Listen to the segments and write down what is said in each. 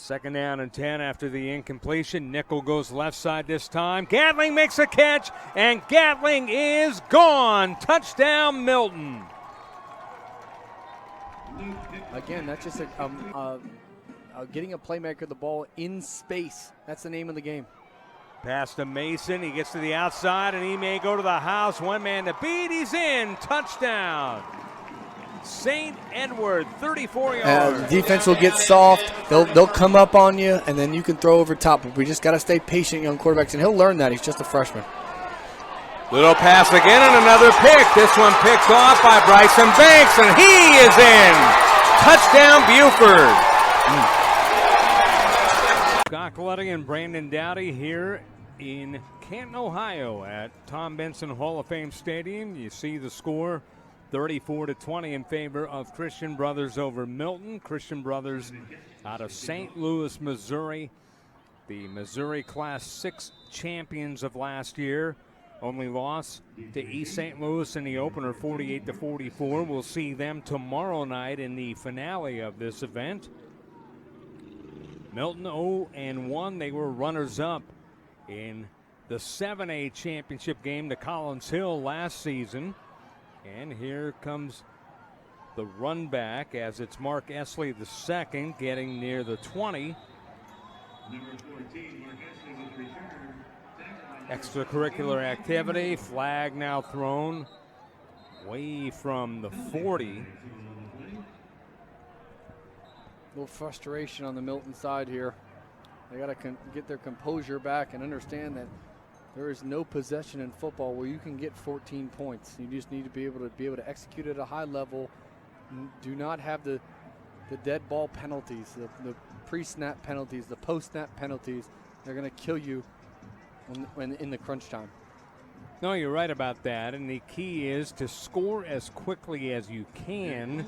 Second down and 10 after the incompletion. Nickel goes left side this time. Gatling makes a catch, and Gatling is gone. Touchdown, Milton. Again, that's just getting a playmaker the ball in space. That's the name of the game. Pass to Mason. He gets to the outside, and he may go to the house. One man to beat. He's in. Touchdown. St. Edward, 34 yards. The defense will get soft. They'll come up on you, and then you can throw over top. But we just got to stay patient, young quarterbacks, and he'll learn that. He's just a freshman. Little pass again, and another pick. This one picked off by Bryson Banks, and he is in. Touchdown, Buford. Scott Galetti and Brandon Dowdy here in Canton, Ohio at Tom Benson Hall of Fame Stadium. You see the score. 34-20 in favor of Christian Brothers over Milton. Christian Brothers out of St. Louis, Missouri. The Missouri Class 6 champions of last year. Only loss to East St. Louis in the opener, 48-44. We'll see them tomorrow night in the finale of this event. Milton 0-1. They were runners-up in the 7A championship game to Collins Hill last season. And here comes the run back as it's Mark Esley II getting near the 20. Extracurricular activity, flag now thrown away from the 40. A little frustration on the Milton side here. They got to get their composure back and understand that there is no possession in football where you can get 14 points. You just need to be able to execute at a high level. Do not have the dead ball penalties, the pre-snap penalties, the post-snap penalties. They're going to kill you when in the crunch time. No, you're right about that. And the key is to score as quickly as you can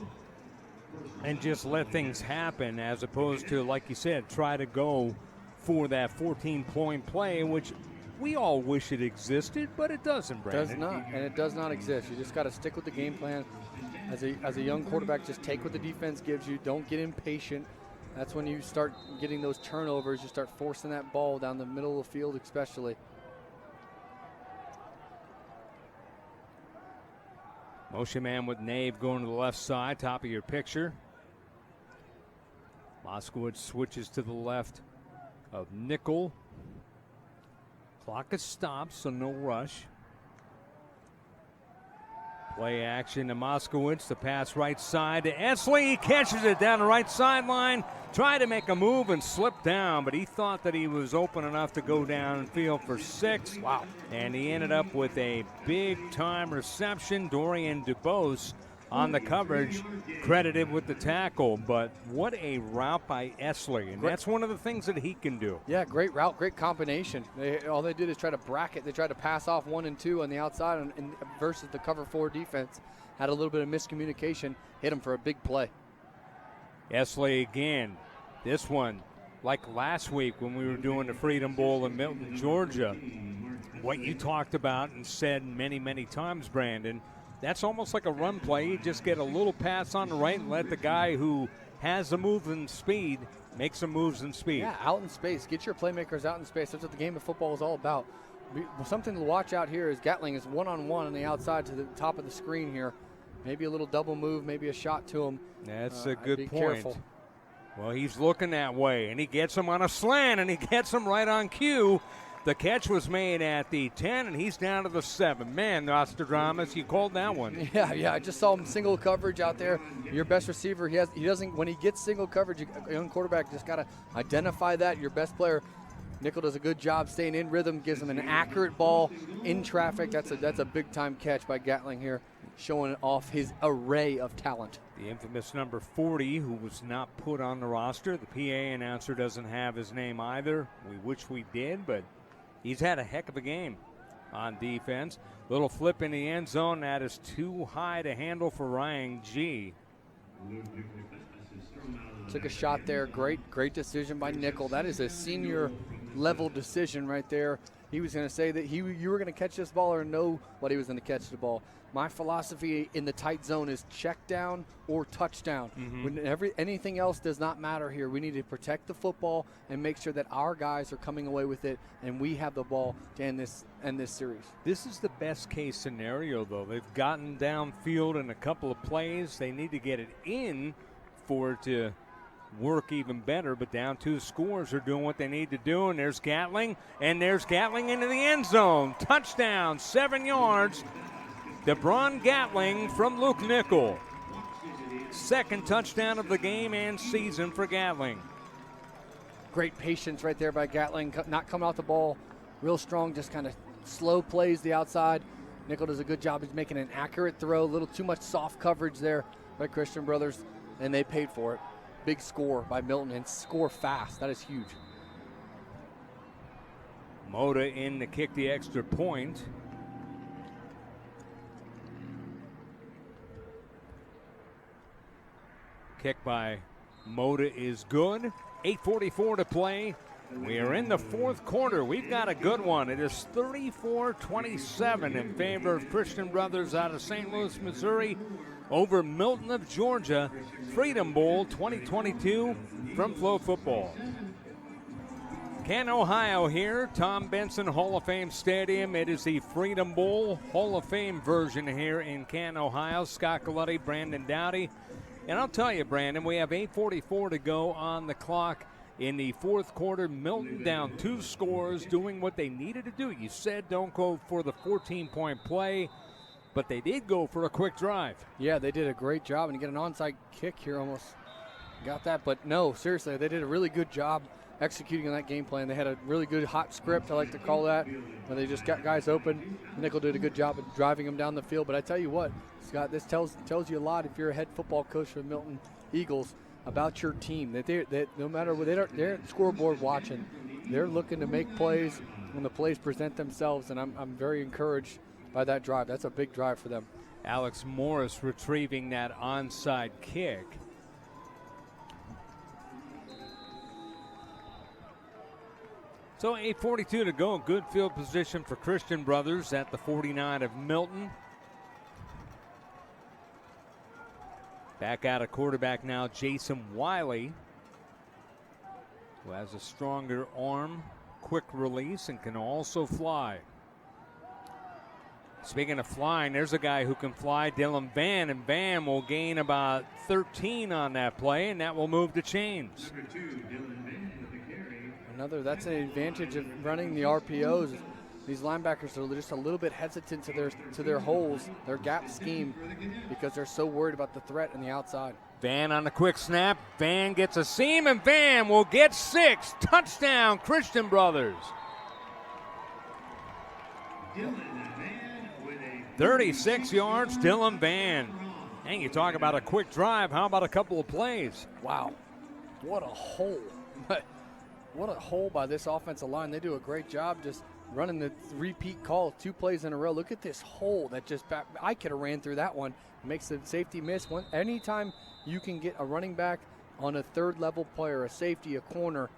and just let things happen, as opposed to, like you said, try to go for that 14-point play, which we all wish it existed, but it doesn't, Brandon. It does not, and it does not exist. You just got to stick with the game plan. As a young quarterback, just take what the defense gives you. Don't get impatient. That's when you start getting those turnovers. You start forcing that ball down the middle of the field especially. Motion man with Nave going to the left side, top of your picture. Moskowitz switches to the left of Nickel. Clock is stopped, so no rush. Play action to Moskowitz. The pass right side to Esley. He catches it down the right sideline. Tried to make a move and slipped down, but he thought that he was open enough to go downfield for 6. Wow. And he ended up with a big-time reception. Dorian DuBose on the coverage, credited with the tackle. But what a route by Esley, and that's one of the things that he can do. Yeah, great route, great combination. All they did is try to bracket. They tried to pass off 1 and 2 on the outside and versus the cover 4 defense. Had a little bit of miscommunication, hit him for a big play. Esley again. This one, like last week when we were doing the Freedom Bowl in Milton, Georgia, what you talked about and said many, many times, Brandon, that's almost like a run play. You just get a little pass on the right and let the guy who has the move and speed make some moves in speed. Yeah, out in space. Get your playmakers out in space. That's what the game of football is all about. Something to watch out here is Gatling is one-on-one on the outside to the top of the screen here. Maybe a little double move, maybe a shot to him. That's a good point. Careful. Well, he's looking that way, and he gets him on a slant, and he gets him right on cue. The catch was made at the 10, and he's down to the 7. Man, Nostradamus, you called that one. Yeah. I just saw him single coverage out there. Your best receiver, he doesn't. When he gets single coverage, a young quarterback just got to identify that. Your best player, Nickel, does a good job staying in rhythm, gives him an accurate ball in traffic. That's a big-time catch by Gatling here, showing off his array of talent. The infamous number 40, who was not put on the roster. The PA announcer doesn't have his name either. We wish we did, but he's had a heck of a game on defense. Little flip in the end zone. That is too high to handle for Ryan G. Took a shot there. Great decision by Nickel. That is a senior level decision right there. he was going to say that you were going to catch this ball or nobody was going to catch the ball. My philosophy in the tight zone is check down or touchdown. When anything else does not matter here. We need to protect the football and make sure that our guys are coming away with it and we have the ball to end this series. This is the best case scenario, though. They've gotten downfield in a couple of plays. They need to get it in for it to work even better, but down 2 scores are doing what they need to do, and there's Gatling into the end zone. Touchdown, 7 yards. DeBron Gatling from Luke Nickel. Second touchdown of the game and season for Gatling. Great patience right there by Gatling, not coming off the ball real strong, just kind of slow plays the outside. Nickel does a good job. He's making an accurate throw, a little too much soft coverage there by Christian Brothers, and they paid for it. Big score by Milton, and score fast. That is huge. Moda in to kick the extra point. Kick by Moda is good. 8:44 to play. We are in the 4th quarter. We've got a good one. It is 34-27 in favor of Christian Brothers out of St. Louis, Missouri, over Milton of Georgia. Freedom Bowl 2022 from Flow Football. Canton, Ohio here, Tom Benson Hall of Fame Stadium. It is the Freedom Bowl Hall of Fame version here in Canton, Ohio. Scott Galetti, Brandon Dowdy. And I'll tell you, Brandon, we have 8:44 to go on the clock in the 4th quarter. Milton down 2 scores, doing what they needed to do. You said don't go for the 14-point play, but they did go for a quick drive. Yeah, they did a great job, and you get an onside kick here, almost got that. But no, seriously, they did a really good job executing on that game plan. They had a really good hot script, I like to call that, where they just got guys open. Nickel did a good job of driving them down the field. But I tell you what, Scott, this tells you a lot if you're a head football coach for the Milton Eagles about your team. That no matter what, they're at the scoreboard watching. They're looking to make plays when the plays present themselves, and I'm very encouraged by that drive. That's a big drive for them. Alex Morris retrieving that onside kick. So 8:42 to go. Good field position for Christian Brothers at the 49 of Milton. Back out of quarterback now, Jason Wiley, who has a stronger arm, quick release, and can also fly. Speaking of flying, there's a guy who can fly, Dylan Van, and Van will gain about 13 on that play, and that will move the chains. That's an advantage of running the RPOs. These linebackers are just a little bit hesitant to their holes, their gap scheme, because they're so worried about the threat on the outside. Van on the quick snap. Van gets a seam, and Van will get 6. Touchdown, Christian Brothers. 36 yards, Dylan Van. And you talk about a quick drive. How about a couple of plays? Wow, what a hole. What a hole by this offensive line. They do a great job just running the repeat call 2 plays in a row. Look at this hole that just I could have ran through that one. Makes the safety miss. Anytime you can get a running back on a third-level player, a safety, a corner,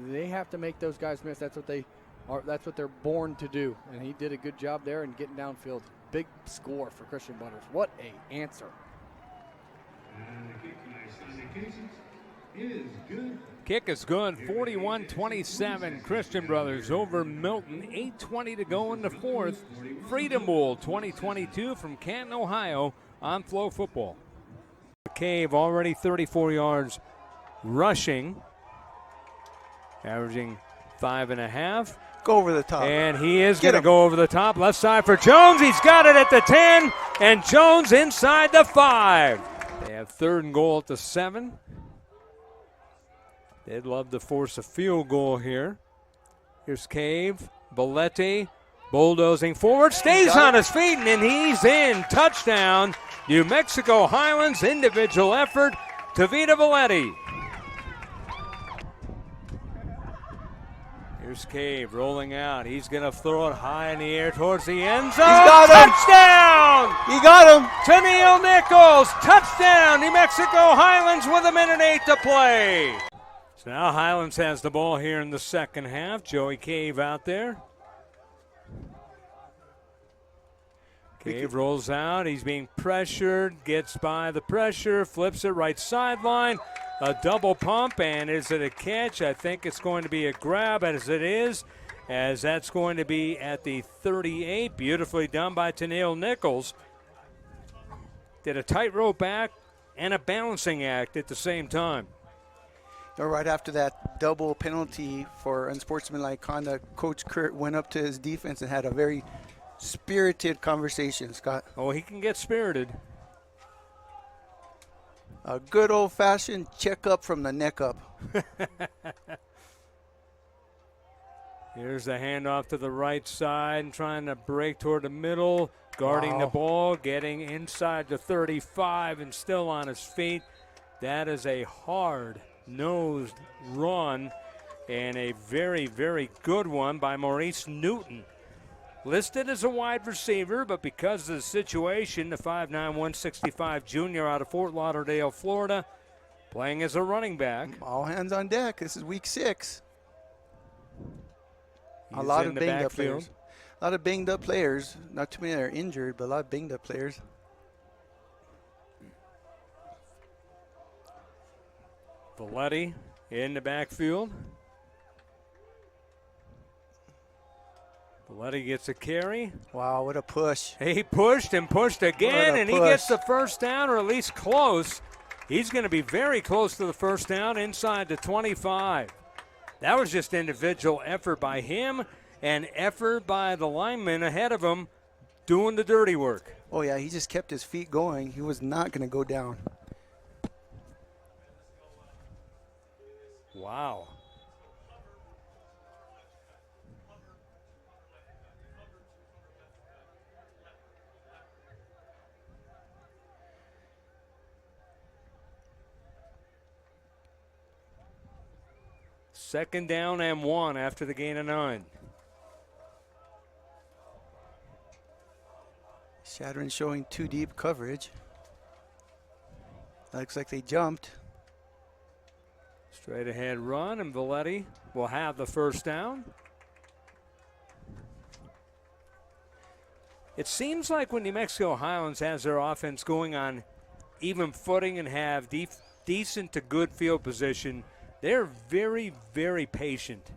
they have to make those guys miss. That's what they're born to do. And he did a good job there and getting downfield. Big score for Christian Brothers. What a answer. And the kick by Sonny Casey is good. Kick is good, 41-27. Christian Brothers over Milton. 8:20 to go in the 4th. Freedom Bowl 2022 from Canton, Ohio on Flow Football. Cave already 34 yards rushing, averaging 5.5. Go over the top. And he is going to go over the top. Left side for Jones. He's got it at the 10, and Jones inside the 5. They have 3rd and goal at the 7. They'd love to force a field goal here. Here's Cave, Galetti, bulldozing forward, stays on his feet, and he's in. Touchdown, New Mexico Highlands, individual effort to Vita Galetti. Here's Cave rolling out. He's going to throw it high in the air towards the end zone. He's got him. Touchdown! He got him. To Neil Nichols. Touchdown, New Mexico Highlands with 1:08 to play. So now Highlands has the ball here in the second half. Joey Cave out there. Cave rolls out. He's being pressured, gets by the pressure, flips it right sideline. A double pump, and is it a catch? I think it's going to be a grab, as it is, as that's going to be at the 38. Beautifully done by Tennille Nichols. Did a tightrope act and a balancing act at the same time. Right after that double penalty for unsportsmanlike conduct, Coach Kurt went up to his defense and had a very spirited conversation, Scott. Oh, he can get spirited. A good old-fashioned checkup from the neck up. Here's the handoff to the right side and trying to break toward the middle, guarding the ball, getting inside the 35 and still on his feet. That is a hard-nosed run and a very, very good one by Maurice Newton. Listed as a wide receiver, but because of the situation, the 5'9", 165 junior out of Fort Lauderdale, Florida, playing as a running back. All hands on deck. This is week 6. He's a lot in of the banged up backfield. players. A lot of banged up players. Not too many that are injured, but a lot of banged up players. Galetti in the backfield. Galetti gets a carry. Wow, what a push. He pushed and pushed again, What a and he push. gets the first down, or at least close. He's going to be very close to the first down inside the 25. That was just individual effort by him and effort by the lineman ahead of him doing the dirty work. Oh, yeah, he just kept his feet going. He was not going to go down. Wow. Second down and 1 after the gain of 9. Shadron showing too deep coverage. Looks like they jumped. Straight ahead run, and Galetti will have the first down. It seems like when New Mexico Highlands has their offense going on even footing and have decent to good field position, they're very, very patient.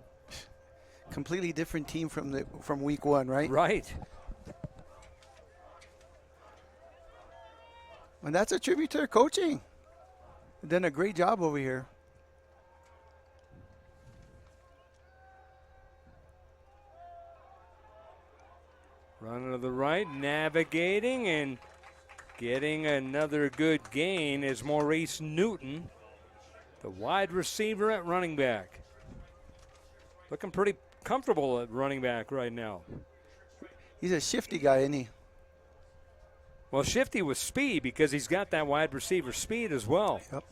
Completely different team from week 1, right? Right. And that's a tribute to their coaching. They've done a great job over here. Running to the right, navigating and getting another good gain is Maurice Newton, the wide receiver at running back. Looking pretty comfortable at running back right now. He's a shifty guy, isn't he? Well, shifty with speed because he's got that wide receiver speed as well. Yep.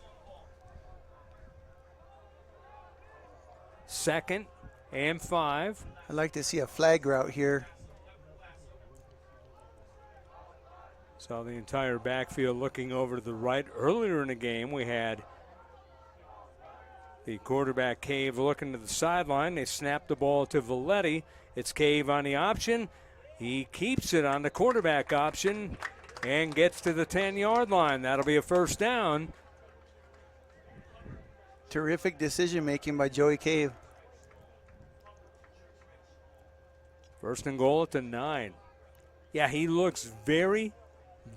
Second and 5. I'd like to see a flag route here. Saw the entire backfield looking over to the right. Earlier in the game, we had the quarterback Cave looking to the sideline. They snapped the ball to Galetti. It's Cave on the option. He keeps it on the quarterback option and gets to the 10-yard line. That'll be a first down. Terrific decision making by Joey Cave. First and goal at the 9. Yeah, he looks very,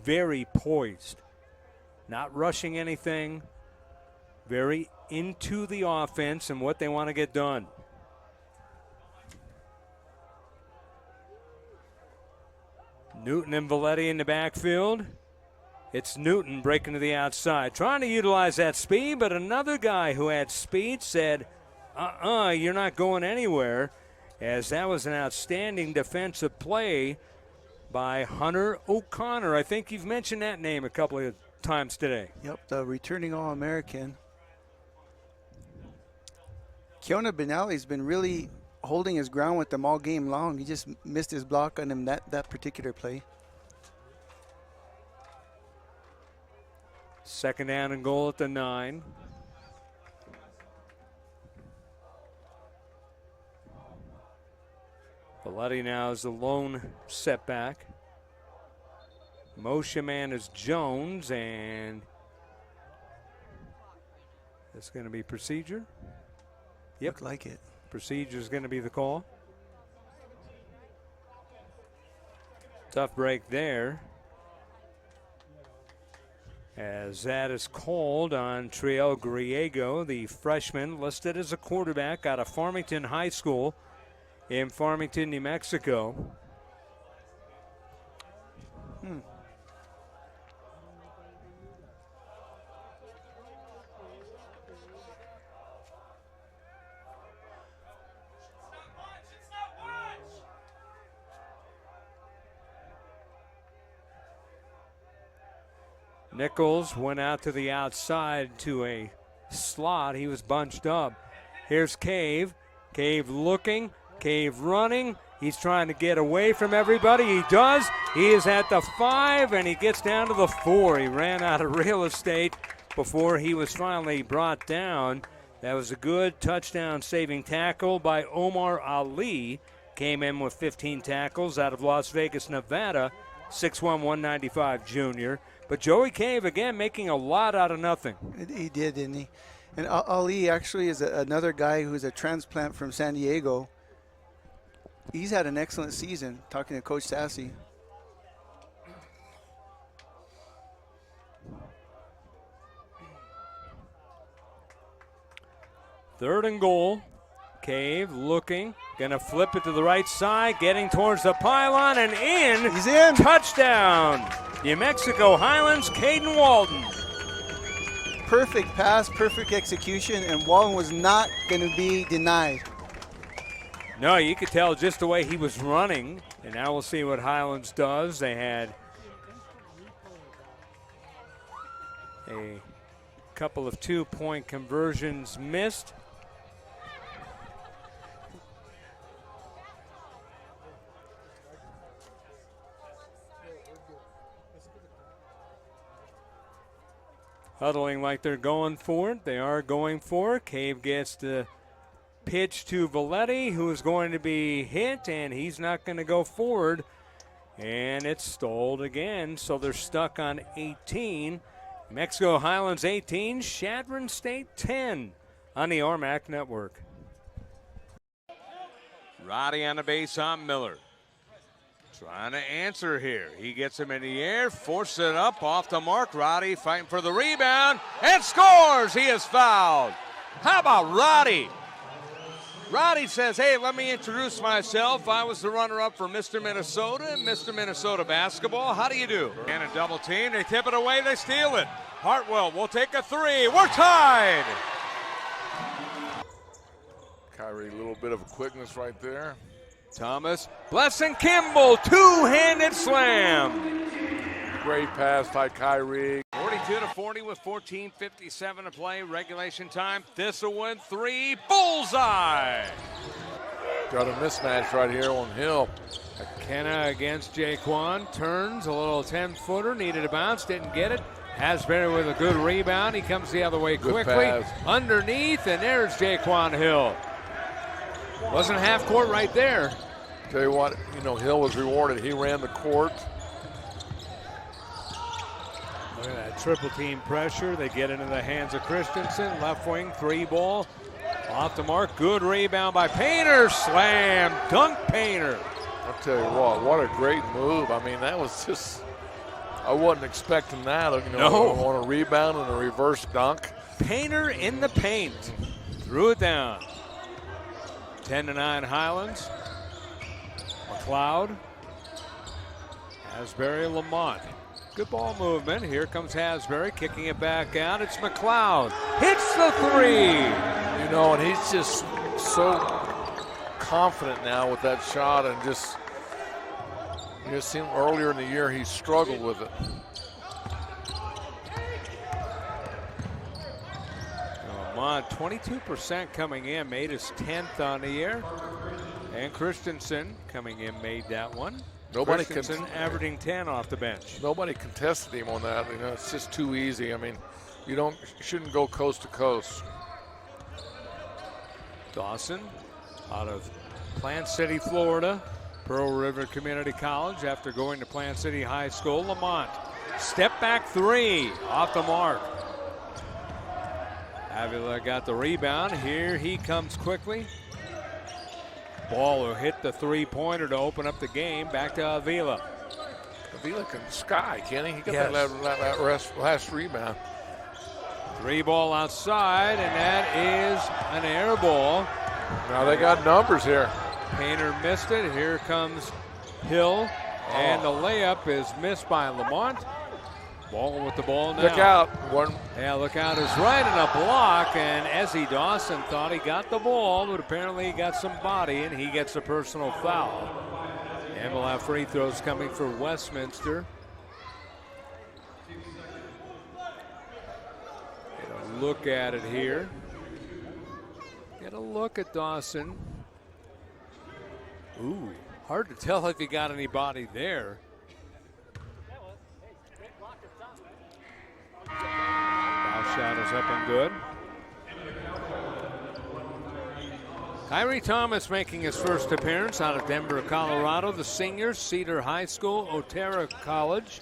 very poised. Not rushing anything. Very into the offense and what they want to get done. Newton and Galetti in the backfield. It's Newton breaking to the outside, trying to utilize that speed, but another guy who had speed said, you're not going anywhere, as that was an outstanding defensive play by Hunter O'Connor. I think you've mentioned that name a couple of times today. Yep, the returning All-American. Keona Benally's been really holding his ground with them all game long. He just missed his block on him that particular play. Second down and goal at the 9. Galetti now is the lone setback. Motion man is Jones, and it's going to be procedure. Yep. Looked like it. Procedure is going to be the call. Tough break there, as that is called on Triel Griego, the freshman listed as a quarterback out of Farmington High School in Farmington, New Mexico. Nichols went out to the outside to a slot. He was bunched up. Here's Cave. Cave looking. Cave running. He's trying to get away from everybody. He does. He is at the 5, and he gets down to the 4. He ran out of real estate before he was finally brought down. That was a good touchdown-saving tackle by Omar Ali. Came in with 15 tackles out of Las Vegas, Nevada. 6'1", 195 junior. But Joey Cave, again, making a lot out of nothing. He did, didn't he? And Ali actually is another guy who's a transplant from San Diego. He's had an excellent season, talking to Coach Sassy. Third and goal. Cave looking, gonna flip it to the right side, getting towards the pylon and in. He's in. Touchdown. New Mexico Highlands, Caden Walden. Perfect pass, perfect execution, and Walden was not going to be denied. No, you could tell just the way he was running. And now we'll see what Highlands does. They had a couple of 2-point conversions missed. Huddling like they're going for it. They are going for it. Cave gets the pitch to Valetti, who is going to be hit, and he's not going to go forward. And it's stalled again, so they're stuck on 18. Mexico Highlands 18, Chadron State 10 on the RMAC Network. Roddy on the base on Miller. Trying to answer here. He gets him in the air, forces it up off the mark. Roddy fighting for the rebound and scores. He is fouled. How about Roddy? Roddy says, hey, let me introduce myself. I was the runner-up for Mr. Minnesota and Mr. Minnesota basketball. How do you do? And a double team. They tip it away. They steal it. Hartwell will take a 3. We're tied. Kyrie, a little bit of a quickness right there. Thomas, Blesson Kimball, two-handed slam. Great pass by Kyrie. 42-40 with 14:57 to play. Regulation time. Thistlewood 3, bullseye. Got a mismatch right here on Hill. McKenna against Jaquan, turns a little 10-footer, needed a bounce, didn't get it. Hasbury with a good rebound. He comes the other way Good quickly. pass. Underneath, and there's Jaquan Hill. Wasn't half court right there. Tell you what, Hill was rewarded. He ran the court. Look at that triple team pressure. They get into the hands of Christensen. Left wing, 3 ball. Off the mark. Good rebound by Painter. Slam. Dunk Painter. I'll tell you what a great move. I mean, that was just, I wasn't expecting that. No. On a rebound and a reverse dunk. Painter in the paint. Threw it down. 10-9 Highlands. McLeod. Hasbury, Lamont. Good ball movement. Here comes Hasbury kicking it back out. It's McLeod. Hits the 3. And he's just so confident now with that shot, and just seen earlier in the year he struggled with it. Lamont, 22% coming in, made his 10th on the year. And Christensen coming in, made that one. Nobody Christensen averaging 10 off the bench. Nobody contested him on that. It's just too easy. I mean, you shouldn't go coast to coast. Dawson out of Plant City, Florida. Pearl River Community College after going to Plant City High School. Lamont, step back three, off the mark. Avila got the rebound. Here he comes quickly. Ball will hit the three-pointer to open up the game. Back to Avila. Avila can sky, can he? He got Yes. that last rebound. Three ball outside, and that is an air ball. Now they got numbers here. Painter missed it. Here comes Hill, and the layup is missed by Lamont. Ball with the ball now. Look out. Yeah, look out is right, and a block, and Ezzy Dawson thought he got the ball, but apparently he got some body, and he gets a personal foul. And we'll have free throws coming for Westminster. Get a look at it here. Get a look at Dawson. Ooh, hard to tell if he got any body there. Foul shot is up and good. Kyrie Thomas making his first appearance out of Denver, Colorado. The seniors, Cedar High School, Otero College.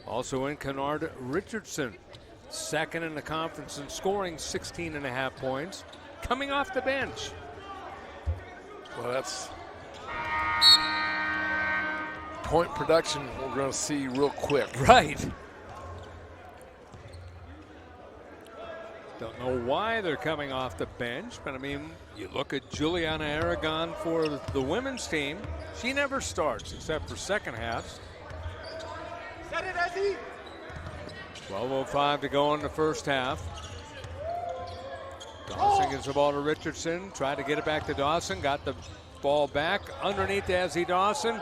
Also in Kennard Richardson, second in the conference in scoring, 16.5 points, coming off the bench. Well, that's point production we're going to see real quick. Right. Don't know why they're coming off the bench, but I mean, you look at Juliana Aragon for the women's team. She never starts except for second halves. 12:05 to go in the first half. Dawson gives the ball to Richardson. Tried to get it back to Dawson. Got the ball back underneath Ezzy Dawson.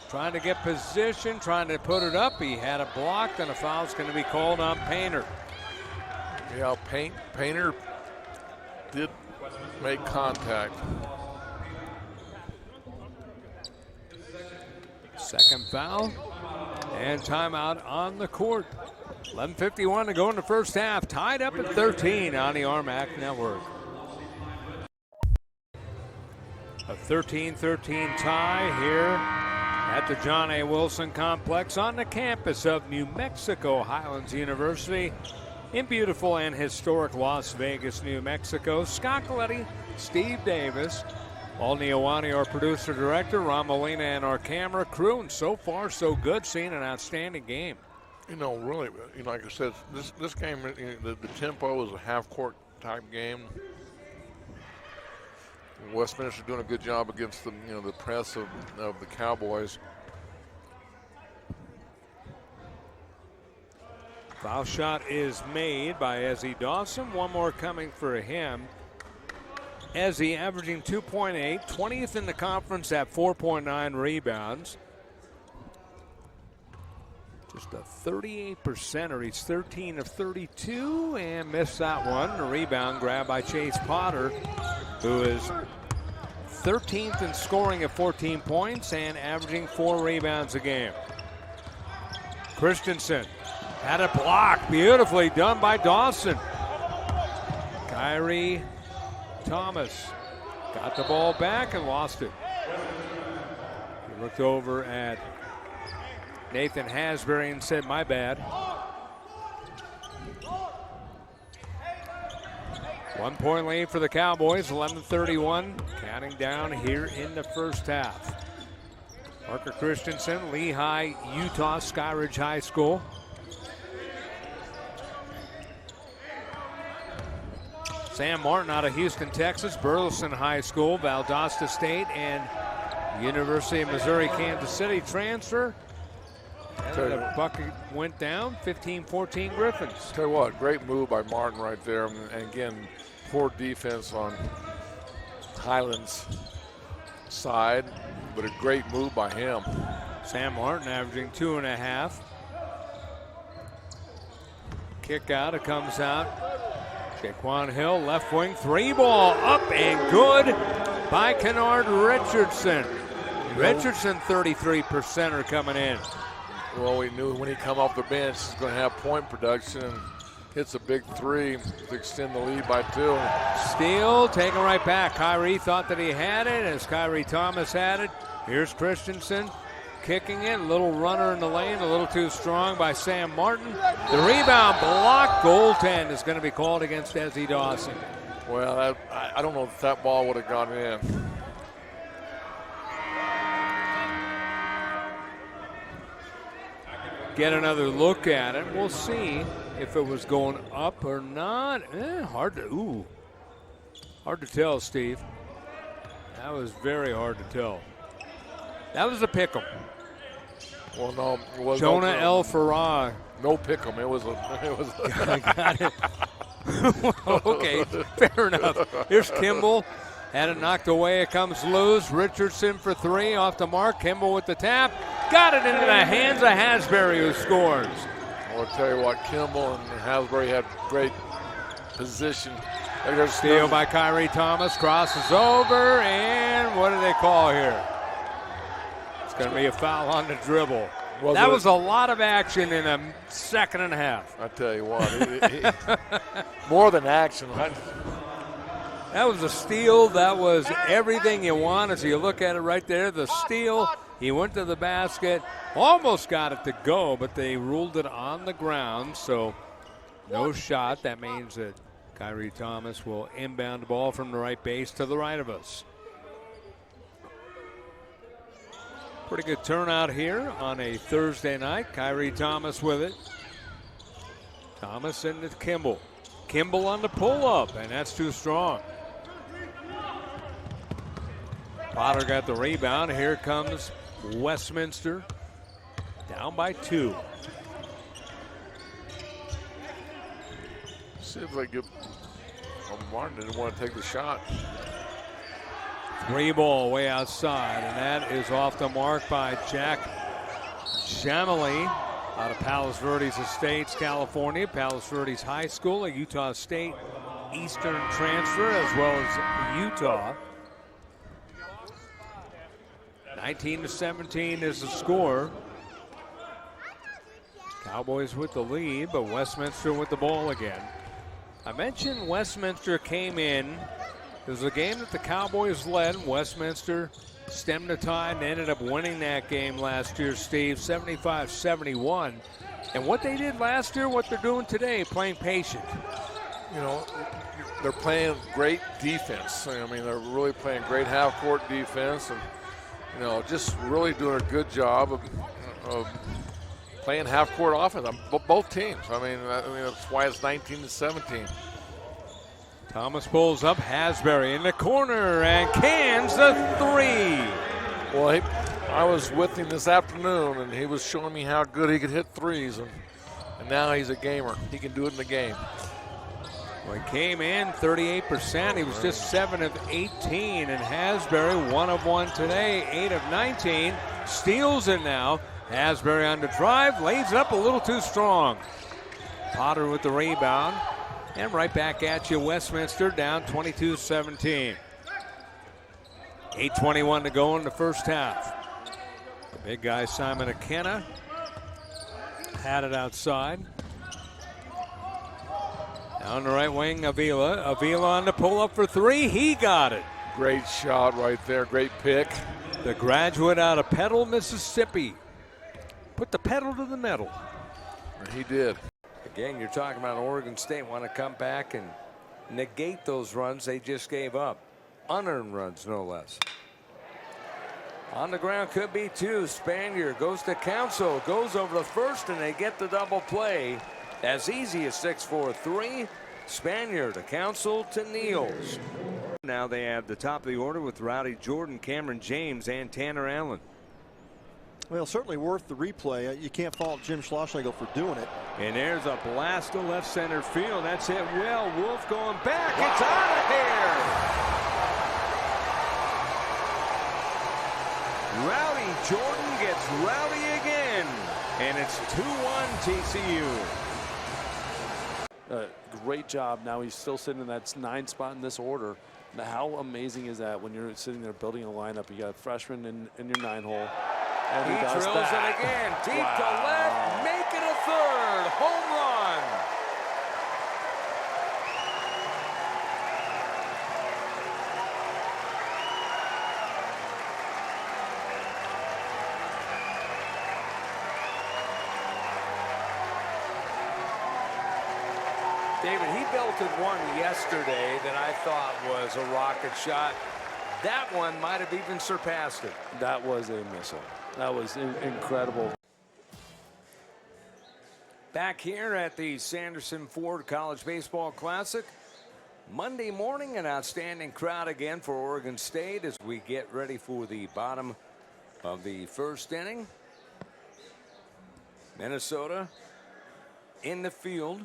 Trying to get position, trying to put it up. He had a block, and a foul's going to be called on Painter. Yeah, Painter did make contact. Second foul, and timeout on the court. 11:51 to go in the first half. Tied up at 13 on the RMAC Network. A 13-13 tie here at the John A. Wilson Complex on the campus of New Mexico Highlands University in beautiful and historic Las Vegas, New Mexico. Scott Galetti, Steve Davis, Paul Niawani, our producer-director, Ron Molina, and our camera crew. And so far, so good, seeing an outstanding game. You know, really, like I said, this game, the tempo is a half-court type game. Westminster doing a good job against the press of the Cowboys. Foul shot is made by Ezzy Dawson. One more coming for him. Ezzy averaging 2.8, 20th in the conference at 4.9 rebounds. Just a 38%er. He's 13 of 32 and missed that one. The rebound grabbed by Chase Potter, who is 13th in scoring at 14 points and averaging 4 rebounds a game. Christensen had a block, beautifully done by Dawson. Kyrie Thomas got the ball back and lost it. He looked over at Nathan Hasbury and said, "My bad." 1 point lead for the Cowboys, 11:31, counting down here in the first half. Parker Christensen, Lehigh, Utah, Skyridge High School. Sam Martin out of Houston, Texas, Burleson High School, Valdosta State, and University of Missouri, Kansas City transfer. And the bucket went down, 15-14 Griffins. Tell you what, great move by Martin right there. And again, poor defense on Highlands' side, but a great move by him. Sam Martin averaging 2.5. Kick out, it comes out. Jaquan Hill, left wing, 3-ball, up and good by Kennard Richardson. Richardson, 33%er coming in. Well, we knew when he come off the bench, he's going to have point production. hits a big three to extend the lead by 2. Steele taken right back. Kyrie thought that he had it as Kyrie Thomas had it. Here's Christensen kicking it. Little runner in the lane, a little too strong by Sam Martin. The rebound blocked. Goaltend is going to be called against Desi Dawson. Well, I don't know if that ball would have gone in. Get another look at it. We'll see if it was going up or not. Hard to tell, Steve. That was very hard to tell. That was a pick'em. Well, no, it was Jonah El Farrar. No pick'em. It was Got it. Okay, fair enough. Here's Kimball. Had it knocked away. It comes loose. Richardson for 3 off the mark. Kimball with the tap. Got it into the hands of Hasbury, who scores. I'll tell you what, Kimball and Hasbury had great position. Steal by Kyrie Thomas. Crosses over, and what do they call here? It's going to be a foul on the dribble. That was a lot of action in a second and a half. I tell you what, more than action. That was a steal. That was everything you want as you look at it right there. The steal, he went to the basket, almost got it to go, but they ruled it on the ground, so no shot. That means that Kyrie Thomas will inbound the ball from the right base to the right of us. Pretty good turnout here on a Thursday night. Kyrie Thomas with it. Thomas into Kimball. Kimball on the pull-up, and that's too strong. Potter got the rebound. Here comes Westminster. Down by 2. See if they get. Martin didn't want to take the shot. 3 ball way outside, and that is off the mark by Jack Shamley out of Palos Verdes Estates, California. Palos Verdes High School, a Utah State Eastern transfer, as well as Utah. 19-17 is the score. Cowboys with the lead, but Westminster with the ball again. I mentioned Westminster came in. It was a game that the Cowboys led. Westminster stemmed the tide and ended up winning that game last year, Steve, 75-71. And what they did last year, what they're doing today, playing patient. You know, they're playing great defense. I mean, they're really playing great half-court defense and, you know, just really doing a good job of playing half-court offense on both teams. I mean, that's why it's 19-17. Thomas pulls up. Hasbury in the corner and cans the 3. Well, I was with him this afternoon, and he was showing me how good he could hit threes, and now he's a gamer. He can do it in the game. Well, he came in 38%. He was just 7 of 18, and Hasbury 1 of 1 today, 8 of 19. Steals it now. Hasbury on the drive, lays it up a little too strong. Potter with the rebound. And right back at you, Westminster down 22-17. 8:21 to go in the first half. The big guy, Simon Akena, had it outside. Down the right wing, Avila. Avila on the pull-up for 3. He got it. Great shot right there. Great pick. The graduate out of Petal, Mississippi. Put the pedal to the metal. He did. Again, you're talking about Oregon State want to come back and negate those runs they just gave up. Unearned runs, no less. On the ground could be 2. Spanier goes to Council, goes over the first, and they get the double play. As easy as 6-4-3. Spanier to Council to Niels. Now they have the top of the order with Rowdy Jordan, Cameron James, and Tanner Allen. Well, certainly worth the replay. You can't fault Jim Schlossnagel for doing it. And there's a blast to left center field. That's it. Well, Wolf going back. Wow. It's out of here. Rowdy Jordan gets rowdy again. And it's 2-1 TCU. Great job. Now he's still sitting in that 9 spot in this order. Now, how amazing is that when you're sitting there building a lineup? You got a freshman in your 9-hole. And he does drills that. It again. Deep to left. Make it a 3rd. Home run. David, he belted one yesterday that I thought was a rocket shot. That one might have even surpassed it. That was a missile. That was incredible. Back here at the Sanderson Ford College Baseball Classic. Monday morning, an outstanding crowd again for Oregon State as we get ready for the bottom of the first inning. Minnesota in the field.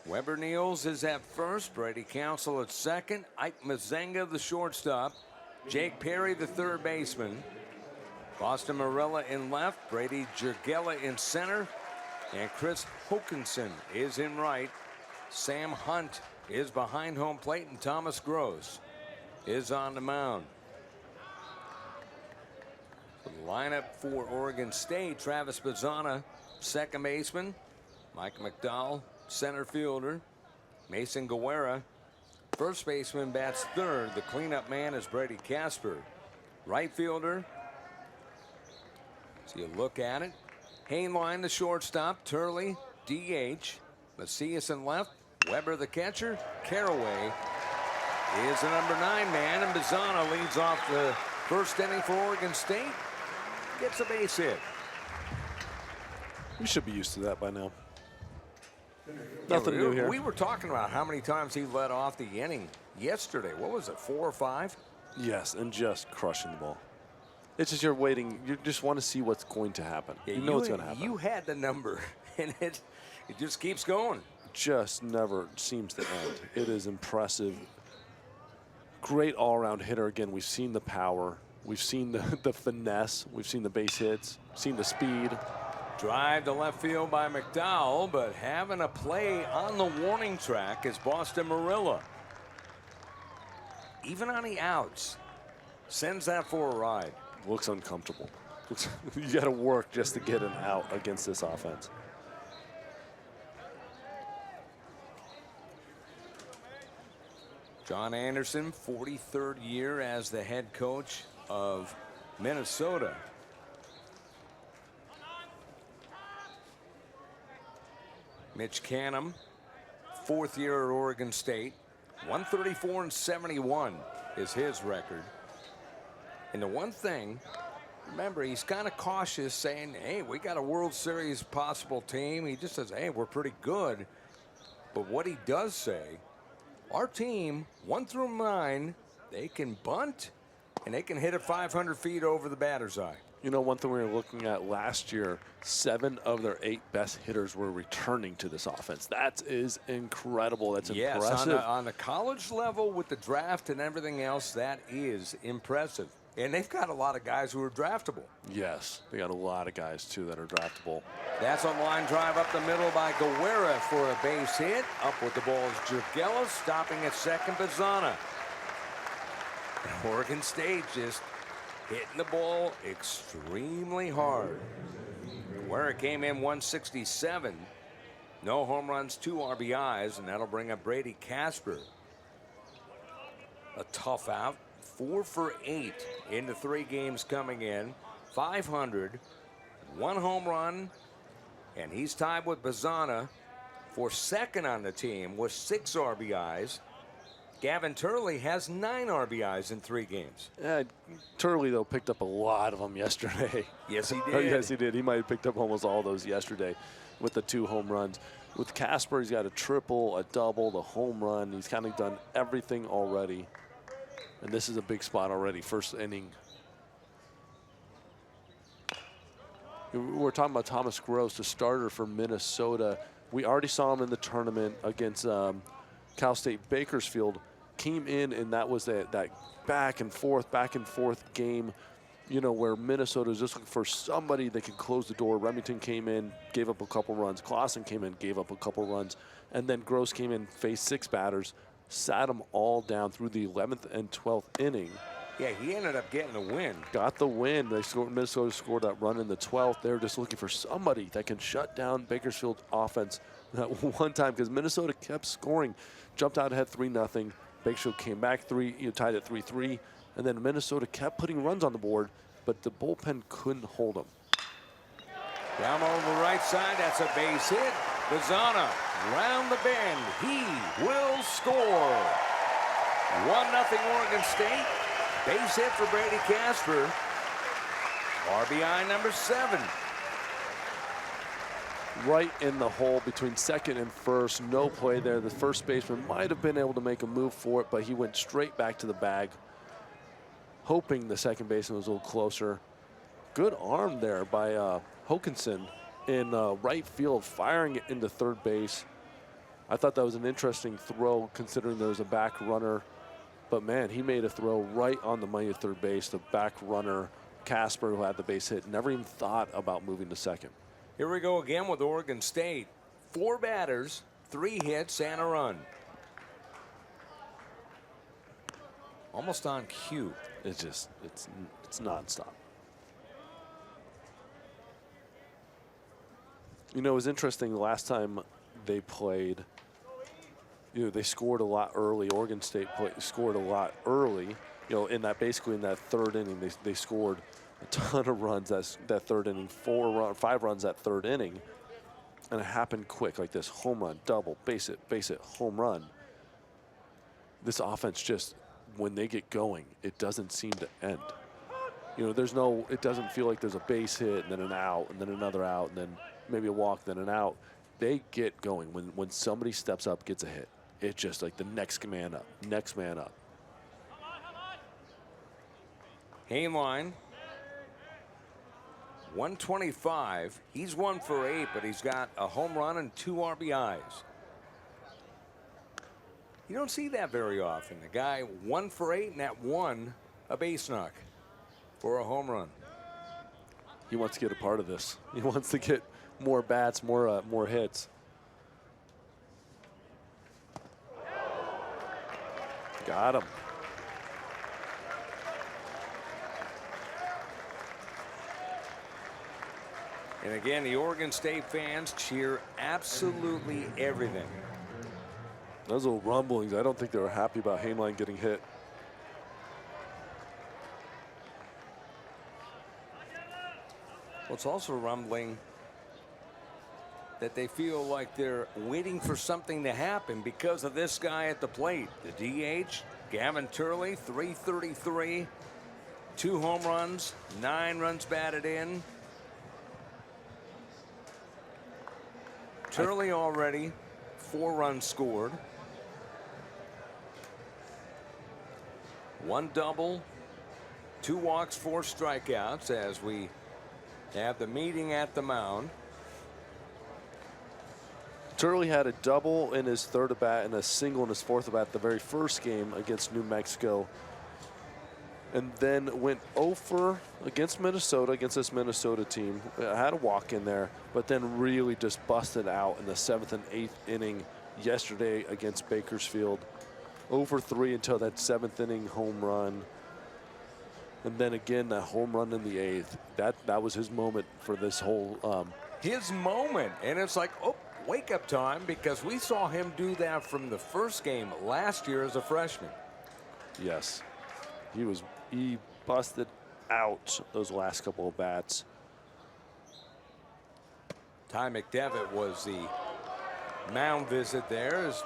Weber Niels is at first. Brady Council at second. Ike Mazenga, the shortstop. Jake Perry, the third baseman. Boston Marilla in left. Brady Jergella in center. And Chris Hokinson is in right. Sam Hunt is behind home plate, and Thomas Gross is on the mound. The lineup for Oregon State: Travis Bazzana, second baseman. Mike McDowell, center fielder. Mason Guerra, first baseman, bats third. The cleanup man is Brady Casper. Right fielder. So you look at it. Hainline, the shortstop. Turley, DH. Macias in left. Weber, the catcher. Caraway is the number 9 man, and Bazzana leads off the first inning for Oregon State. Gets a base hit. We should be used to that by now. Nothing new here. We were talking about how many times he led off the inning yesterday. What was it, 4 or 5? Yes, and just crushing the ball. It's just you're waiting. You just want to see what's going to happen. Yeah, you know what's going to happen. You had the number, and it just keeps going. Just never seems to end. It is impressive. Great all-around hitter. Again, we've seen the power. We've seen the finesse. We've seen the base hits. Seen the speed. Drive to left field by McDowell, but having a play on the warning track is Boston Marilla. Even on the outs, sends that for a ride. Looks uncomfortable. You got to work just to get an out against this offense. John Anderson, 43rd year as the head coach of Minnesota. Mitch Canham, 4th year at Oregon State. 134-71 is his record. And the one thing, remember, he's kind of cautious, saying, hey, we got a World Series possible team. He just says, hey, we're pretty good. But what he does say, our team, 1 through 9, they can bunt and they can hit it 500 feet over the batter's eye. You know, one thing we were looking at last year, 7 of their 8 best hitters were returning to this offense. That is incredible. That's impressive. Yes, on the college level with the draft and everything else, that is impressive. And they've got a lot of guys who are draftable. Yes, they got a lot of guys, too, that are draftable. That's a line drive up the middle by Guerra for a base hit. Up with the ball is Jergella, stopping at second, Bazzana. Oregon State just hitting the ball extremely hard. Guerra came in 167. No home runs, 2 RBIs, and that'll bring up Brady Casper. A tough out. 4 for 8 in the 3 games coming in. 500, 1 home run, and he's tied with Bazzana for second on the team with 6 RBIs. Gavin Turley has 9 RBIs in 3 games. Turley, though, picked up a lot of them yesterday. Yes, he did. Yes, he did. He might have picked up almost all those yesterday with the 2 home runs. With Casper, he's got a triple, a double, the home run. He's kind of done everything already. And this is a big spot already, first inning. We're talking about Thomas Gross, the starter for Minnesota. We already saw him in the tournament against Cal State Bakersfield. Came in, and that was that back and forth game, you know, where Minnesota is just looking for somebody that can close the door. Remington came in, gave up a couple runs. Clausen came in, gave up a couple runs. And then Gross came in, faced 6 batters, sat them all down through the 11th and 12th inning. Yeah, he ended up getting the win. Got the win. Minnesota scored that run in the 12th. They were just looking for somebody that can shut down Bakersfield's offense that one time, because Minnesota kept scoring. Jumped out ahead 3-0. Bakersfield came back tied at 3-3. And then Minnesota kept putting runs on the board, but the bullpen couldn't hold them. Down over the right side, that's a base hit. Bazana round the bend. He will score. 1-0 Oregon State. Base hit for Brady Casper. RBI number 7. Right in the hole between second and first. No play there. The first baseman might have been able to make a move for it, but he went straight back to the bag, hoping the second baseman was a little closer. Good arm there by Hokanson in right field, firing it into third base. I thought that was an interesting throw considering there was a back runner. But, man, he made a throw right on the money at third base. The back runner, Casper, who had the base hit, never even thought about moving to second. Here we go again with Oregon State. 4 batters, 3 hits, and a run. Almost on cue. It's nonstop. You know, it was interesting the last time they played. You know, they scored a lot early. Oregon State scored a lot early. You know, in that basically in that third inning, they scored a ton of runs that third inning, 5 runs that third inning, and it happened quick like this: home run, double, base hit, home run. This offense just, when they get going, it doesn't seem to end. You know, it doesn't feel like there's a base hit and then an out and then another out and then maybe a walk, then an out. They get going when somebody steps up, gets a hit. It's just like the next man up, next man up. Hainline, 125. He's 1 for 8, but he's got a home run and 2 RBIs. You don't see that very often. The guy 1 for 8 and that 1 a base knock for a home run. He wants to get a part of this. He wants to get more bats, more hits. Got him. And again, the Oregon State fans cheer absolutely everything. Those little rumblings, I don't think they were happy about Hainline getting hit. Well, it's also rumbling that they feel like they're waiting for something to happen because of this guy at the plate. The DH, Gavin Turley, 333, 2 home runs, 9 runs batted in. Turley already 4 runs scored. 1 double, 2 walks, 4 strikeouts as we have the meeting at the mound. Turley had a double in his 3rd at bat and a single in his 4th at bat the very first game against New Mexico. And then went 0 for against Minnesota, against this Minnesota team. Had a walk in there, but then really just busted out in the 7th and 8th inning yesterday against Bakersfield. 0 for 3 until that 7th inning home run. And then again, that home run in the 8th. That was his moment for this whole. His moment, and it's like, oh, wake up time, because we saw him do that from the first game last year as a freshman. Yes, he busted out those last couple of bats. Ty McDevitt was the mound visit there. His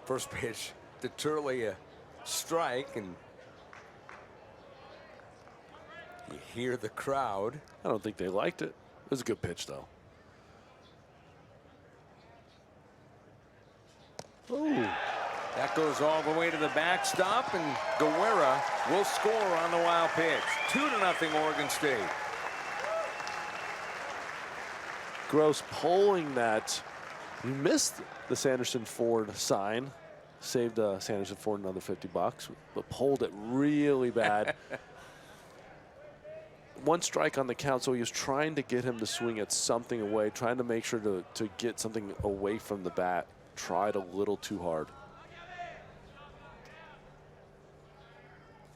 first pitch to Turley, a strike, and you hear the crowd. I don't think they liked it. It was a good pitch, though. Ooh. That goes all the way to the backstop, and Guerra will score on the wild pitch. 2-0 Oregon State. Gross pulling that. He missed the Sanderson Ford sign. Saved Sanderson Ford another $50, but pulled it really bad. 1 strike on the count, so he was trying to get him to swing at something away, trying to make sure to get something away from the bat. Tried a little too hard.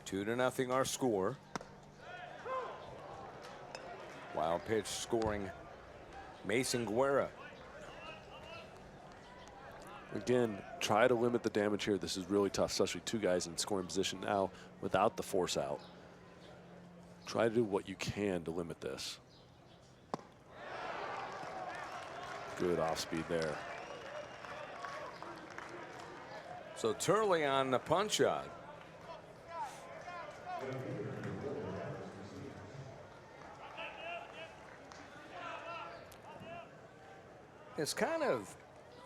2-0 our score. Wild pitch scoring Mason Guerra. Again, try to limit the damage here. This is really tough, especially 2 guys in scoring position now without the force out. Try to do what you can to limit this. Good off speed there. So Turley on the punch out. It's kind of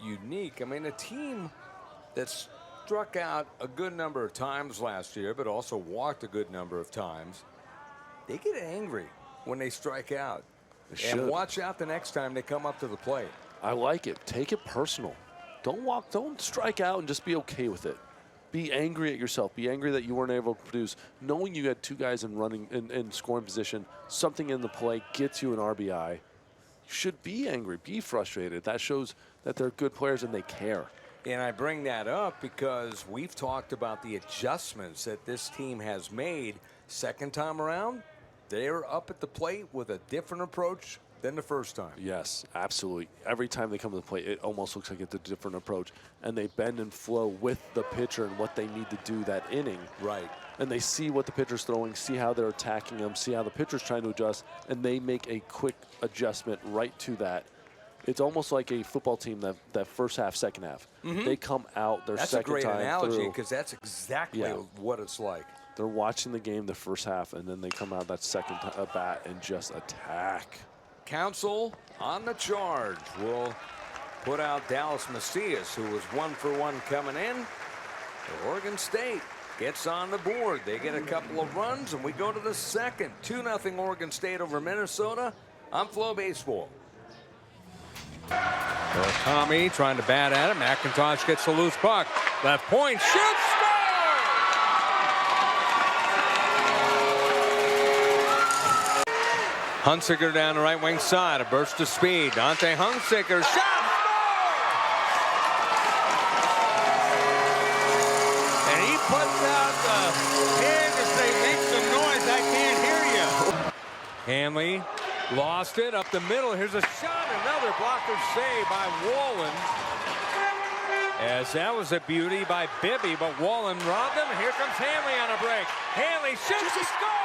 unique. I mean, a team that struck out a good number of times last year, but also walked a good number of times, they get angry when they strike out. And watch out the next time they come up to the plate. I like it. Take it personal. Don't strike out and just be okay with it. Be angry at yourself. Be angry that you weren't able to produce. Knowing you had 2 guys in scoring position, something in the play gets you an RBI. You should be angry, be frustrated. That shows that they're good players and they care. And I bring that up because we've talked about the adjustments that this team has made. Second time around, they're up at the plate with a different approach than the first time. Yes, absolutely. Every time they come to the plate, it almost looks like it's a different approach. And they bend and flow with the pitcher and what they need to do that inning. Right. And they see what the pitcher's throwing, see how they're attacking them, see how the pitcher's trying to adjust, and they make a quick adjustment right to that. It's almost like a football team that first half, second half. They come out their That's second a great time analogy through. because that's exactly what it's like. They're watching the game the first half, and then they come out that second bat and just attack. Council on the charge will put out Dallas Macias, who was 1 for 1 coming in. Oregon State gets on the board. They get a couple of runs, and we go to the second. 2-0 Oregon State over Minnesota on Flow Baseball. Tommy trying to bat at it. McIntosh gets a loose puck. Left point, shoots, Hunsicker down the right wing side. A burst of speed. Dante Hunsicker shot. And he puts out the hand to say, make some noise. I can't hear you. Hanley lost it up the middle. Here's a shot. Another blocker save by Wallen. As that was a beauty by Bibby, but Wallen robbed him. And here comes Hanley on a break. Hanley shoots, he scores!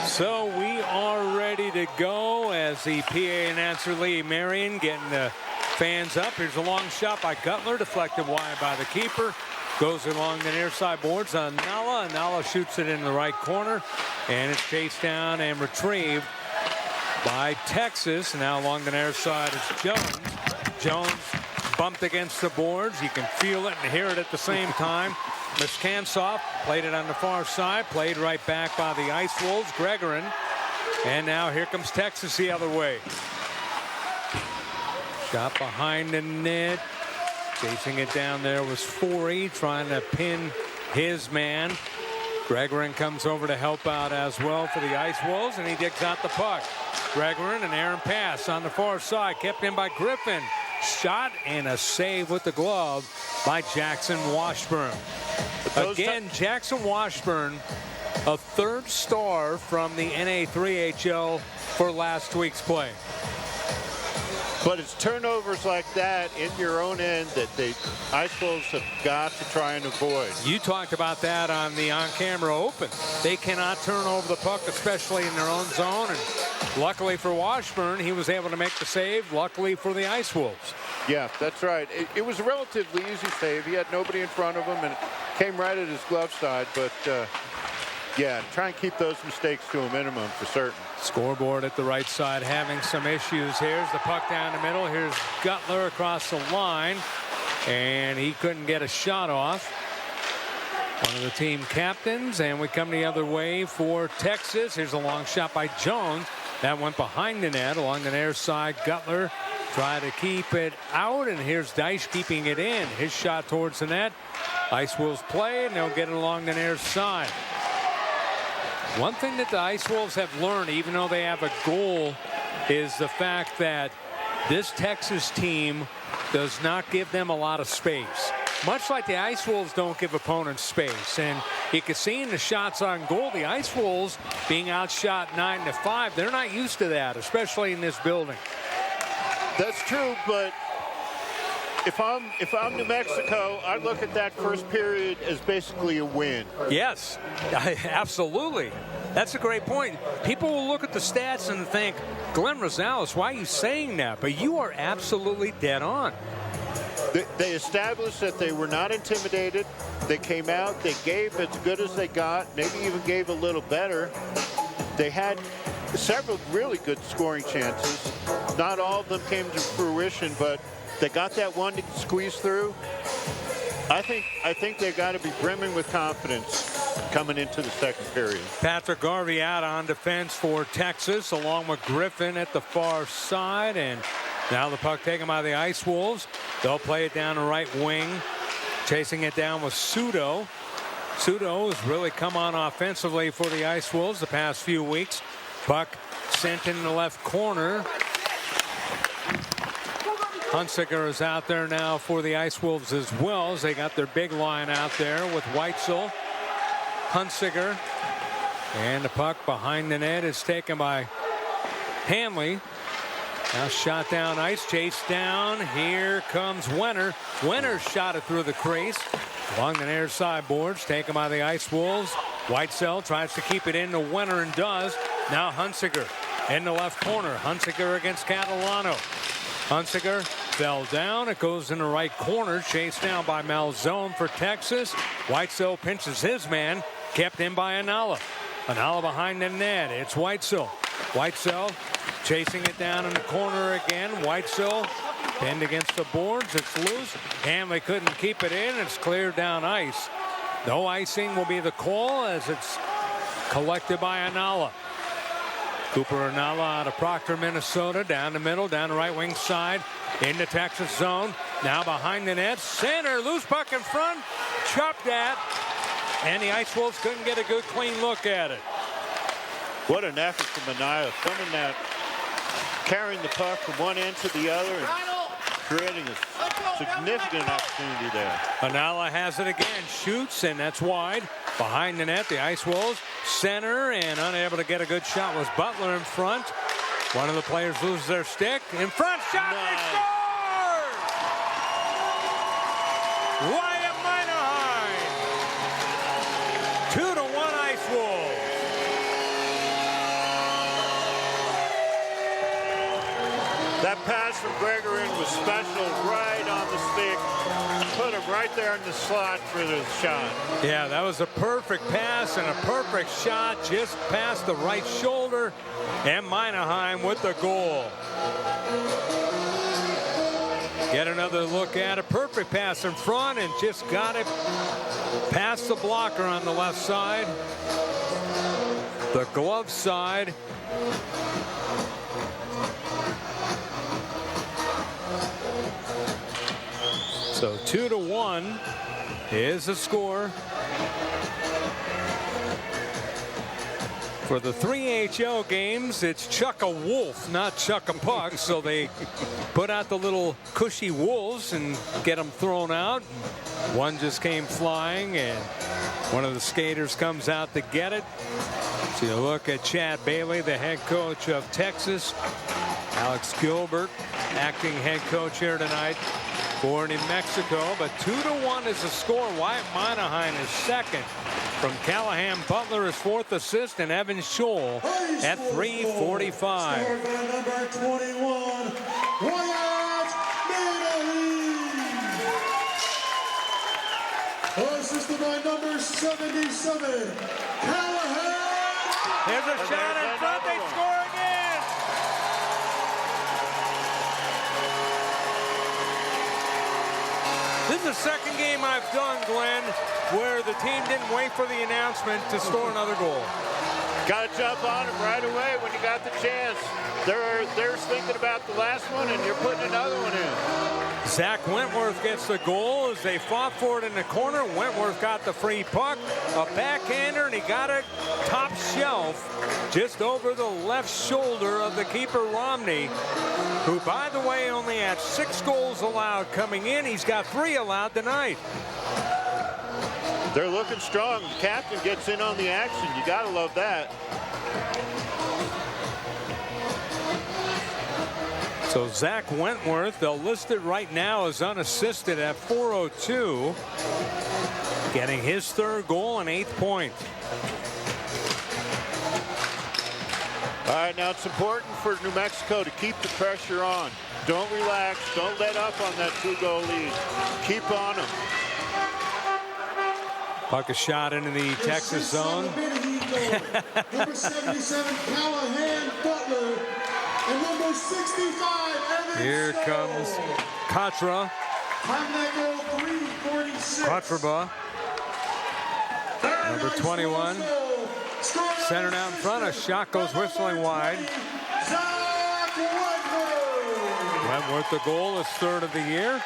So we are ready to go as the PA announcer Lee Marion getting the fans up. Here's a long shot by Cutler, deflected wide by the keeper. Goes along the near side boards on Nala, and Nala shoots it in the right corner. And it's chased down and retrieved by Texas. Now along the near side is Jones. Jones bumped against the boards. You can feel it and hear it at the same time. Miskansoff played it on the far side, played right back by the Ice Wolves, Gregorin. And now here comes Texas the other way. Shot behind the net. Chasing it down there was Forey, trying to pin his man. Gregorin comes over to help out as well for the Ice Wolves, and he digs out the puck. Gregorin, an errant pass on the far side, kept in by Griffin. Shot and a save with the glove by Jackson Washburn. Again, Jackson Washburn, a third star from the NA3HL for last week's play. But it's turnovers like that in your own end that the Ice Wolves have got to try and avoid. You talked about that on the on-camera open. They cannot turn over the puck, especially in their own zone. And luckily for Washburn, he was able to make the save. Luckily for the Ice Wolves. Yeah, that's right. It was a relatively easy save. He had nobody in front of him, and it came right at his glove side. But, yeah, try and keep those mistakes to a minimum for certain. Scoreboard at the right side having some issues. Here's the puck down the middle. Here's Gutler across the line, and he couldn't get a shot off. One of the team captains, and we come the other way for Texas. Here's a long shot by Jones. That went behind the net along the near side. Gutler tried to keep it out, and here's Deitch keeping it in. His shot towards the net. Ice Wolves play, and they'll get it along the near side. One thing that the Ice Wolves have learned, even though they have a goal, is the fact that this Texas team does not give them a lot of space. Much like the Ice Wolves don't give opponents space. And you can see in the shots on goal, the Ice Wolves being outshot 9-5, they're not used to that, especially in this building. That's true, but If I'm New Mexico, I look at that first period as basically a win. Yes, absolutely. That's a great point. People will look at the stats and think, Glenn Rosales, why are you saying that? But you are absolutely dead on. They established that they were not intimidated. They came out, they gave as good as they got, maybe even gave a little better. They had several really good scoring chances. Not all of them came to fruition, but they got that one to squeeze through. I think they got to be brimming with confidence coming into the second period. Patrick Garvey out on defense for Texas, along with Griffin at the far side. And now the puck taken by the Ice Wolves. They'll play it down the right wing. Chasing it down with Sudo. Sudo has really come on offensively for the Ice Wolves the past few weeks. Puck sent in the left corner. Hunsiker is out there now for the Ice Wolves as well, as they got their big line out there with Weitzel, Hunsiker, and the puck behind the net is taken by Hanley. Now shot down ice, chase down. Here comes Wenner. Wenner shot it through the crease along the near side boards, taken by the Ice Wolves. Weitzel tries to keep it into Wenner and does. Now Hunsiker in the left corner. Hunsiker against Catalano. Hunsiker fell down. It goes in the right corner. Chased down by Malzone for Texas. Weitzel pinches his man. Kept in by Anala. Anala behind the net. It's Weitzel. Weitzel chasing it down in the corner again. Weitzel pinned against the boards. It's loose. Hanley couldn't keep it in. It's cleared down ice. No icing will be the call as it's collected by Anala. Cooper Anala out of Proctor, Minnesota, down the middle, down the right wing side, into Texas zone. Now behind the net, center, loose puck in front, chopped at, and the Ice Wolves couldn't get a good clean look at it. What an effort from Anala, coming that, carrying the puck from one end to the other and creating a significant opportunity there. Anala has it again, shoots, and that's wide. Behind the net, the Ice Wolves center, and unable to get a good shot was Butler in front. One of the players loses their stick. In front, shot, they score! Wyatt Meineheim. 2-1 Ice Wolves. That pass from Gregorin was special, right on the stick. Put him right there in the slot for the shot. Yeah, that was a perfect pass and a perfect shot just past the right shoulder. And Meineheim with the goal. Get another look at it. Perfect pass in front and just got it past the blocker on the left side. The glove side. So 2-1 is the score. For the 3 AHL games, it's Chuck a Wolf, not Chuck a Puck. So they put out the little cushy wolves and get them thrown out. One just came flying, and one of the skaters comes out to get it. So you look at Chad Bailey, the head coach of Texas. Alex Gilbert, acting head coach here tonight for New Mexico. But 2-1 is the score. Wyatt Meineheim is second. From Callahan, Butler is fourth assist, and Evan Scholl at 3:45. Number 21, Wyatt Meineheim. Assisted by number 77, Callahan. Here's a shot in front. They score again. This is the second game I've done, Glenn, where the team didn't wait for the announcement to score another goal. Got to jump on him right away when you got the chance. They're thinking about the last one, and you're putting another one in. Zach Wentworth gets the goal as they fought for it in the corner. Wentworth got the free puck, a backhander, and he got it top shelf just over the left shoulder of the keeper, Romney, who, by the way, only had 6 goals allowed coming in. He's got 3 allowed tonight. They're looking strong. The captain gets in on the action. You got to love that. So Zach Wentworth, they'll list it right now as unassisted at 4:02, getting his third goal and 8th point. All right, now it's important for New Mexico to keep the pressure on. Don't relax. Don't let up on that 2-goal lead. Keep on them. Puck a shot into the Texas zone. Number 77, Callahan Butler. And number 65, Evan Here Stowe. comes Katra. Time that goal, 3:46. Katraba, number 21. Centered out in front. A shot goes whistling wide. Zach Wentworth. Wentworth, the goal, is 3rd of the year.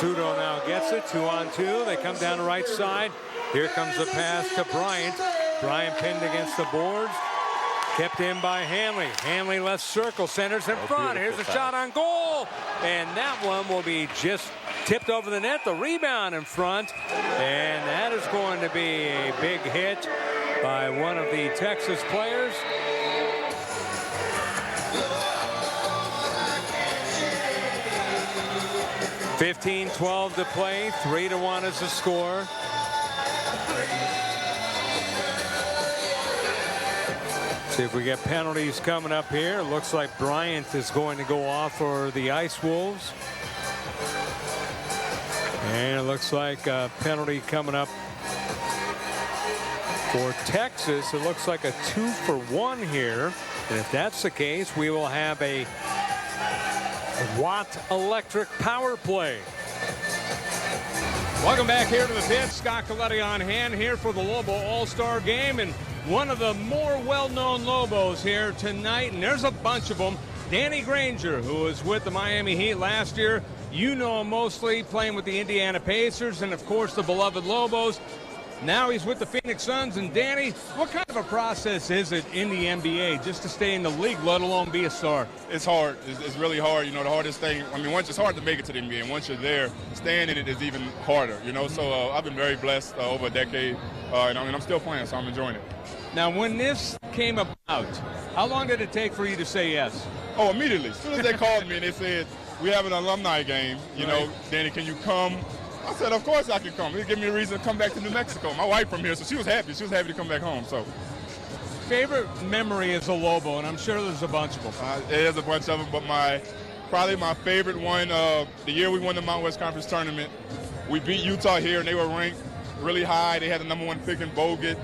Sudo now gets it, 2-on-2. They come down the right side. Here comes the pass to Bryant. Bryant pinned against the boards. Kept in by Hanley. Hanley left circle, centers in front. Here's a shot on goal. And that one will be just tipped over the net. The rebound in front. And that is going to be a big hit by one of the Texas players. (15-12) to play. 3-1 is the score. See if we get penalties coming up here. Looks like Bryant is going to go off for the Ice Wolves. And it looks like a penalty coming up for Texas. It looks like a 2-for-1 here. And if that's the case, we will have a Watt Electric power play. Welcome back here to the pit. Scott Galetti on hand here for the Lobo All-Star Game. And one of the more well-known Lobos here tonight, and there's a bunch of them. Danny Granger, who was with the Miami Heat last year. You know him mostly playing with the Indiana Pacers and, of course, the beloved Lobos. Now he's with the Phoenix Suns. And, Danny, what kind of a process is it in the NBA just to stay in the league, let alone be a star? It's hard. It's really hard. You know, the hardest thing, I mean, once it's hard to make it to the NBA, and once you're there, staying in it is even harder, you know. So I've been very blessed over a decade, and I'm still playing, so I'm enjoying it. Now, when this came about, how long did it take for you to say yes? Oh, immediately. As soon as they called me and they said, we have an alumni game, you know, Danny, can you come? I said, of course I can come. It gave me a reason to come back to New Mexico. My wife from here, so she was happy. She was happy to come back home. So, favorite memory as a Lobo, and I'm sure there's a bunch of them. There's a bunch of them, but probably my favorite one, the year we won the Mountain West Conference tournament, we beat Utah here, and they were ranked really high. They had the #1 pick in Bogut,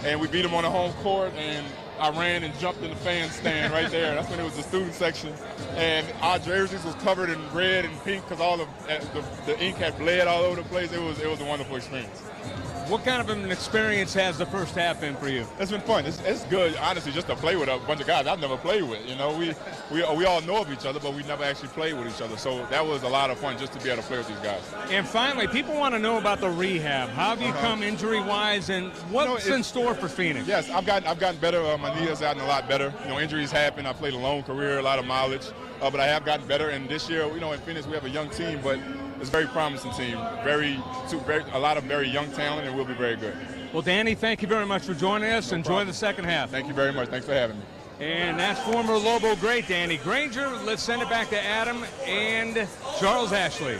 and we beat them on the home court, and I ran and jumped in the fan stand right there. That's when it was the student section. And our jerseys was covered in red and pink because all the ink had bled all over the place. It was a wonderful experience. What kind of an experience has the first half been for you? It's been fun. It's good, honestly, just to play with a bunch of guys I've never played with. You know, we all know of each other, but we never actually played with each other. So that was a lot of fun just to be able to play with these guys. And finally, people want to know about the rehab. How have you come injury-wise, and what's in store for Phoenix? Yes, I've gotten better. My knee has gotten a lot better. You know, injuries happen. I played a long career, a lot of mileage, but I have gotten better. And this year, you know, in Phoenix we have a young team, but it's a very promising team. A lot of very young talent, and we'll be very good. Well, Danny, thank you very much for joining us. Enjoy the second half. Thank you very much. Thanks for having me. And that's former Lobo great Danny Granger. Let's send it back to Adam and Charles Ashley.